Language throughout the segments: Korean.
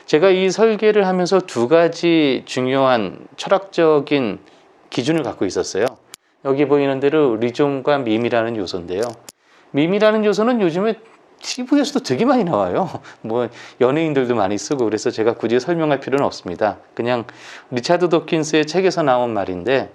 제가 이 설계를 하면서 두 가지 중요한 철학적인 기준을 갖고 있었어요. 여기 보이는 대로 리좀과 밈이라는 요소인데요. 밈이라는 요소는 요즘에 TV에서도 되게 많이 나와요. 뭐 연예인들도 많이 쓰고, 그래서 제가 굳이 설명할 필요는 없습니다. 그냥 리차드 도킨스의 책에서 나온 말인데,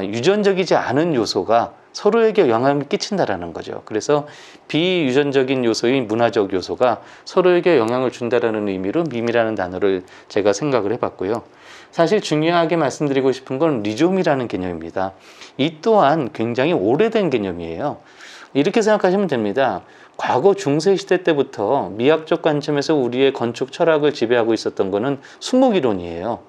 유전적이지 않은 요소가 서로에게 영향을 끼친다라는 거죠. 그래서 비유전적인 요소인 문화적 요소가 서로에게 영향을 준다라는 의미로 밈이라는 단어를 제가 생각을 해봤고요. 사실 중요하게 말씀드리고 싶은 건 리좀이라는 개념입니다. 이 또한 굉장히 오래된 개념이에요. 이렇게 생각하시면 됩니다. 과거 중세시대 때부터 미학적 관점에서 우리의 건축 철학을 지배하고 있었던 거는 수목이론이에요.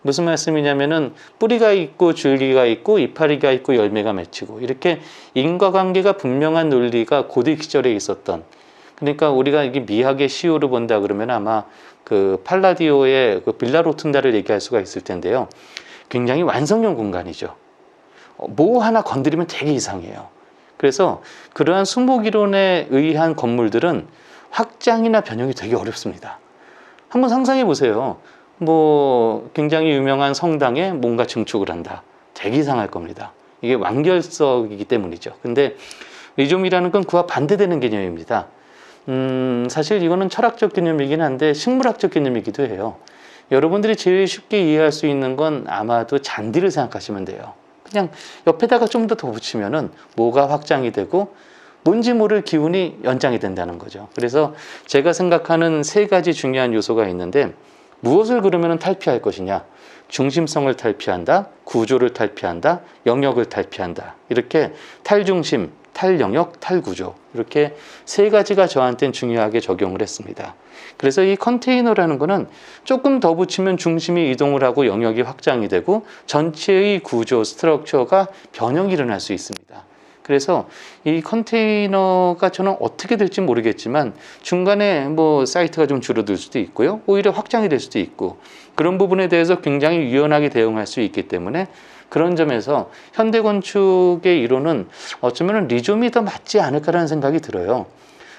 무슨 말씀이냐면은 뿌리가 있고 줄기가 있고 이파리가 있고 열매가 맺히고, 이렇게 인과관계가 분명한 논리가 고대 시절에 있었던, 그러니까 우리가 이게 미학의 시효를 본다 그러면 아마 그 팔라디오의 그 빌라 로툰다를 얘기할 수가 있을 텐데요. 굉장히 완성형 공간이죠. 뭐 하나 건드리면 되게 이상해요. 그래서 그러한 수목이론에 의한 건물들은 확장이나 변형이 되게 어렵습니다. 한번 상상해 보세요. 뭐 굉장히 유명한 성당에 뭔가 증축을 한다. 되게 이상할 겁니다. 이게 완결석이기 때문이죠. 근데 리좀이라는 건 그와 반대되는 개념입니다. 사실 이거는 철학적 개념이긴 한데 식물학적 개념이기도 해요. 여러분들이 제일 쉽게 이해할 수 있는 건 아마도 잔디를 생각하시면 돼요. 그냥 옆에다가 좀 더 붙이면은 뭐가 확장이 되고 뭔지 모를 기운이 연장이 된다는 거죠. 그래서 제가 생각하는 세 가지 중요한 요소가 있는데, 무엇을 그러면 탈피할 것이냐? 중심성을 탈피한다, 구조를 탈피한다, 영역을 탈피한다. 이렇게 탈중심, 탈영역, 탈구조, 이렇게 세 가지가 저한테는 중요하게 적용을 했습니다. 그래서 이 컨테이너라는 거는 조금 더 붙이면 중심이 이동을 하고 영역이 확장이 되고 전체의 구조, 스트럭처가 변형이 일어날 수 있습니다. 그래서 이 컨테이너가 저는 어떻게 될지 모르겠지만 중간에 뭐 사이트가 좀 줄어들 수도 있고요, 오히려 확장이 될 수도 있고, 그런 부분에 대해서 굉장히 유연하게 대응할 수 있기 때문에 그런 점에서 현대건축의 이론은 어쩌면 리좀이 더 맞지 않을까라는 생각이 들어요.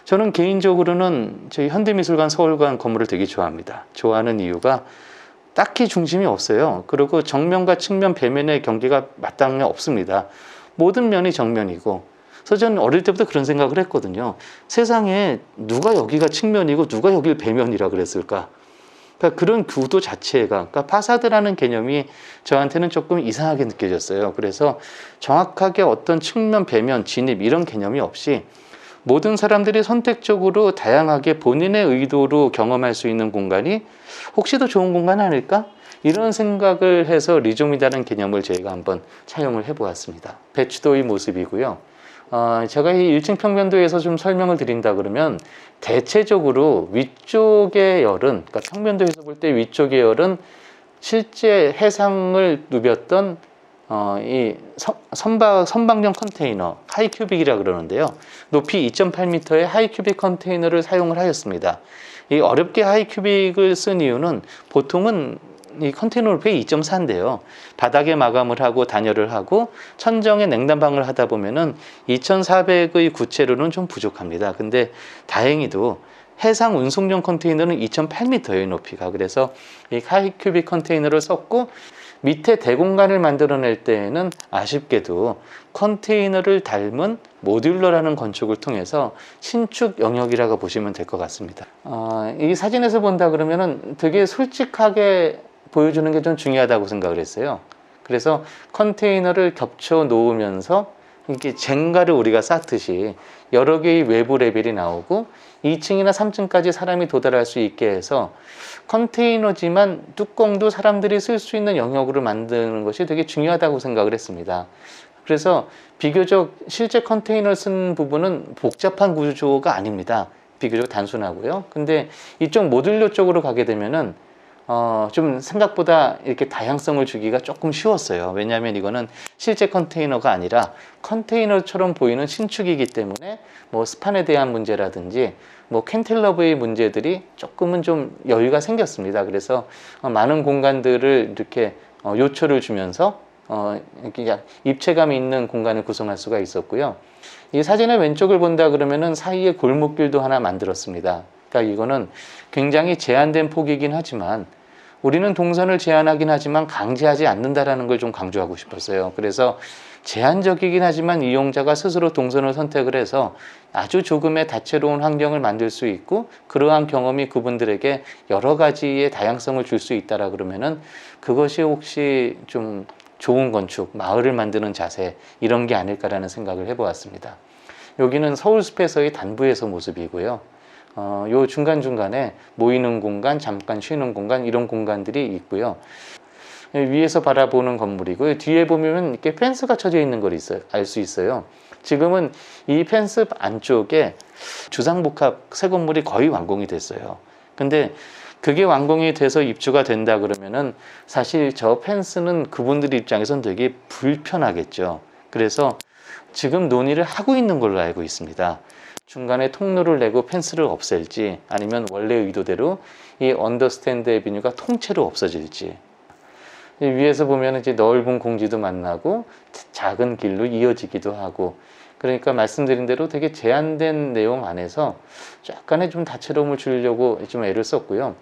저는 개인적으로는 저희 현대미술관 서울관 건물을 되게 좋아합니다. 좋아하는 이유가 딱히 중심이 없어요. 그리고 정면과 측면, 배면의 경계가 마땅히 없습니다. 모든 면이 정면이고. 그래서 저는 어릴 때부터 그런 생각을 했거든요. 세상에 누가 여기가 측면이고 누가 여길 배면이라 그랬을까? 그러니까 그런 구도 자체가, 그러니까 파사드라는 개념이 저한테는 조금 이상하게 느껴졌어요. 그래서 정확하게 어떤 측면, 배면, 진입 이런 개념이 없이 모든 사람들이 선택적으로 다양하게 본인의 의도로 경험할 수 있는 공간이 혹시 더 좋은 공간 아닐까? 이런 생각을 해서 리좀이라는 개념을 저희가 한번 차용을 해보았습니다. 배추도의 모습이고요. 제가 이 1층 평면도에서 좀 설명을 드린다 그러면 대체적으로 위쪽의 열은, 그러니까 평면도에서 볼 때 위쪽의 열은 실제 해상을 누볐던 이 선박용 컨테이너, 하이큐빅이라 그러는데요. 높이 2.8m의 하이큐빅 컨테이너를 사용을 하였습니다. 이 어렵게 하이큐빅을 쓴 이유는 보통은 이 컨테이너 높이 2.4인데요. 바닥에 마감을 하고 단열을 하고 천정에 냉난방을 하다 보면은 2,400의 구체로는 좀 부족합니다. 근데 다행히도 해상 운송용 컨테이너는 2.8m의 높이가, 그래서 이 하이큐빅 컨테이너를 썼고, 밑에 대공간을 만들어낼 때에는 아쉽게도 컨테이너를 닮은 모듈러라는 건축을 통해서 신축 영역이라고 보시면 될 것 같습니다. 이 사진에서 본다 그러면은 되게 솔직하게 보여주는 게 좀 중요하다고 생각을 했어요. 그래서 컨테이너를 겹쳐 놓으면서 이렇게 젠가를 우리가 쌓듯이 여러 개의 외부 레벨이 나오고 2층이나 3층까지 사람이 도달할 수 있게 해서 컨테이너지만 뚜껑도 사람들이 쓸 수 있는 영역으로 만드는 것이 되게 중요하다고 생각을 했습니다. 그래서 비교적 실제 컨테이너를 쓴 부분은 복잡한 구조가 아닙니다. 비교적 단순하고요. 근데 이쪽 모듈러 쪽으로 가게 되면은 좀 생각보다 이렇게 다양성을 주기가 조금 쉬웠어요. 왜냐하면 이거는 실제 컨테이너가 아니라 컨테이너처럼 보이는 신축이기 때문에 뭐 스판에 대한 문제라든지 뭐 캔틸러브의 문제들이 조금은 좀 여유가 생겼습니다. 그래서 많은 공간들을 이렇게 요철을 주면서 이렇게 입체감이 있는 공간을 구성할 수가 있었고요. 이 사진의 왼쪽을 본다 그러면은 사이에 골목길도 하나 만들었습니다. 그러니까 이거는 굉장히 제한된 폭이긴 하지만 우리는 동선을 제한하긴 하지만 강제하지 않는다라는 걸 좀 강조하고 싶었어요. 그래서 제한적이긴 하지만 이용자가 스스로 동선을 선택을 해서 아주 조금의 다채로운 환경을 만들 수 있고 그러한 경험이 그분들에게 여러 가지의 다양성을 줄 수 있다라 그러면은 그것이 혹시 좀 좋은 건축, 마을을 만드는 자세 이런 게 아닐까라는 생각을 해보았습니다. 여기는 서울숲에서의 단부에서 모습이고요. 요 중간중간에 모이는 공간, 잠깐 쉬는 공간 이런 공간들이 있고요. 위에서 바라보는 건물이고요. 뒤에 보면 이렇게 펜스가 쳐져 있는 걸 알 수 있어요. 지금은 이 펜스 안쪽에 주상복합 새 건물이 거의 완공이 됐어요. 근데 그게 완공이 돼서 입주가 된다 그러면은 사실 저 펜스는 그분들 입장에선 되게 불편하겠죠. 그래서 지금 논의를 하고 있는 걸로 알고 있습니다. 중간에 통로를 내고 펜스를 없앨지 아니면 원래 의도대로 이 언더스탠드 애비뉴가 통째로 없어질지. 위에서 보면 이제 넓은 공지도 만나고 작은 길로 이어지기도 하고 그러니까 말씀드린 대로 되게 제한된 내용 안에서 약간의 좀 다채로움을 주려고 좀 애를 썼고요.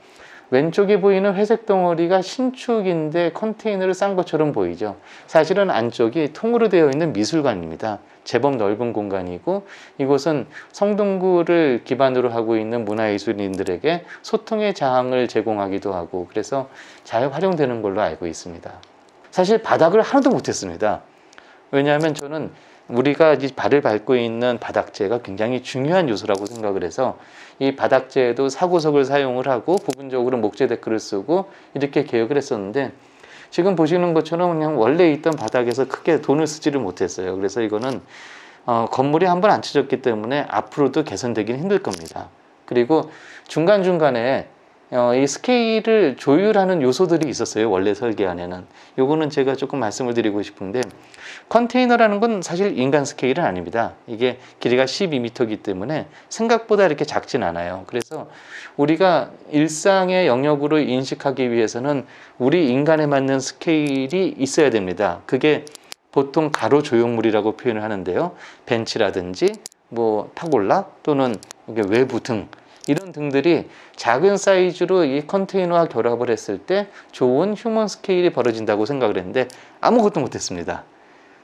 왼쪽에 보이는 회색 덩어리가 신축인데 컨테이너를 싼 것처럼 보이죠. 사실은 안쪽이 통으로 되어 있는 미술관입니다. 제법 넓은 공간이고 이곳은 성동구를 기반으로 하고 있는 문화예술인들에게 소통의 장을 제공하기도 하고 그래서 잘 활용되는 걸로 알고 있습니다. 사실 바닥을 하나도 못했습니다. 왜냐하면 저는 우리가 이제 발을 밟고 있는 바닥재가 굉장히 중요한 요소라고 생각을 해서 이 바닥재에도 사구석을 사용을 하고 부분적으로 목재 데크를 쓰고 이렇게 계획을 했었는데 지금 보시는 것처럼 그냥 원래 있던 바닥에서 크게 돈을 쓰지를 못했어요. 그래서 이거는 건물이 한번 안 쳐졌기 때문에 앞으로도 개선되기는 힘들 겁니다. 그리고 중간중간에 이 스케일을 조율하는 요소들이 있었어요. 원래 설계안에는. 요거는 제가 조금 말씀을 드리고 싶은데 컨테이너라는 건 사실 인간 스케일은 아닙니다. 이게 길이가 12m이기 때문에 생각보다 이렇게 작진 않아요. 그래서 우리가 일상의 영역으로 인식하기 위해서는 우리 인간에 맞는 스케일이 있어야 됩니다. 그게 보통 가로 조형물이라고 표현을 하는데요. 벤치라든지 뭐 타골라 또는 이게 외부 등 이런 등들이 작은 사이즈로 이 컨테이너와 결합을 했을 때 좋은 휴먼 스케일이 벌어진다고 생각을 했는데 아무것도 못했습니다.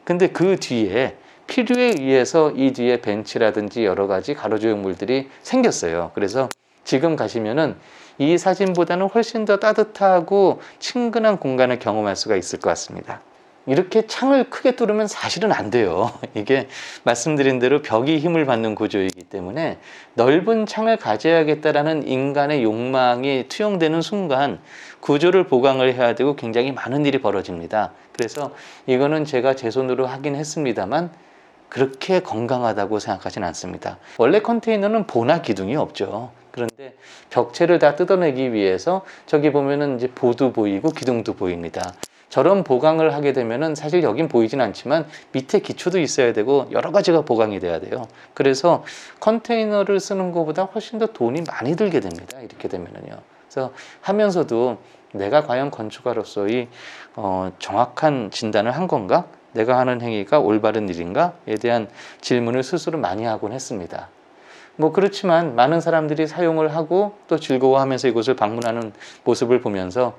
근데 그 뒤에 필요에 의해서 이 뒤에 벤치라든지 여러 가지 가로조형물들이 생겼어요. 그래서 지금 가시면은 이 사진보다는 훨씬 더 따뜻하고 친근한 공간을 경험할 수가 있을 것 같습니다. 이렇게 창을 크게 뚫으면 사실은 안 돼요. 이게 말씀드린 대로 벽이 힘을 받는 구조이기 때문에 넓은 창을 가져야겠다라는 인간의 욕망이 투영되는 순간 구조를 보강을 해야 되고 굉장히 많은 일이 벌어집니다. 그래서 이거는 제가 제 손으로 하긴 했습니다만 그렇게 건강하다고 생각하지는 않습니다. 원래 컨테이너는 보나 기둥이 없죠. 그런데 벽체를 다 뜯어내기 위해서 저기 보면은 이제 보도 보이고 기둥도 보입니다. 저런 보강을 하게 되면은 사실 여긴 보이진 않지만 밑에 기초도 있어야 되고 여러 가지가 보강이 돼야 돼요. 그래서 컨테이너를 쓰는 것보다 훨씬 더 돈이 많이 들게 됩니다. 이렇게 되면은요. 그래서 하면서도 내가 과연 건축가로서의 정확한 진단을 한 건가? 내가 하는 행위가 올바른 일인가?에 대한 질문을 스스로 많이 하곤 했습니다. 뭐 그렇지만 많은 사람들이 사용을 하고 또 즐거워하면서 이곳을 방문하는 모습을 보면서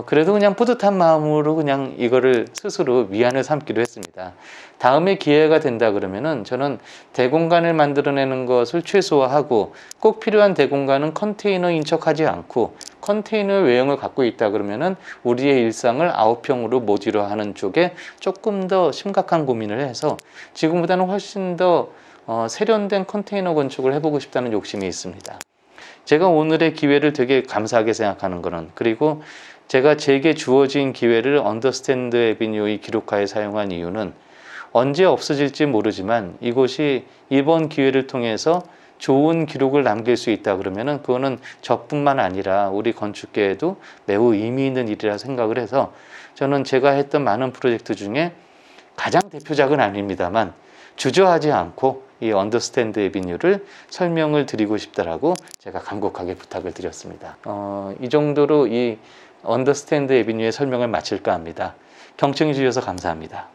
그래도 그냥 뿌듯한 마음으로 그냥 이거를 스스로 위안을 삼기로 했습니다. 다음에 기회가 된다 그러면은 저는 대공간을 만들어내는 것을 최소화하고 꼭 필요한 대공간은 컨테이너인 척하지 않고 컨테이너 외형을 갖고 있다 그러면은 우리의 일상을 아웃형으로 모듈어 하는 쪽에 조금 더 심각한 고민을 해서 지금보다는 훨씬 더 세련된 컨테이너 건축을 해보고 싶다는 욕심이 있습니다. 제가 오늘의 기회를 되게 감사하게 생각하는 거는 그리고 제게 주어진 기회를 언더스탠드 애비뉴의 기록하에 사용한 이유는 언제 없어질지 모르지만 이곳이 이번 기회를 통해서 좋은 기록을 남길 수 있다 그러면은 그거는 저뿐만 아니라 우리 건축계에도 매우 의미 있는 일이라 생각을 해서 저는 제가 했던 많은 프로젝트 중에 가장 대표작은 아닙니다만 주저하지 않고 이 언더스탠드 애비뉴를 설명을 드리고 싶다라고 제가 간곡하게 부탁을 드렸습니다. 이 정도로 이 언더스탠드 애비뉴의 설명을 마칠까 합니다. 경청해 주셔서 감사합니다.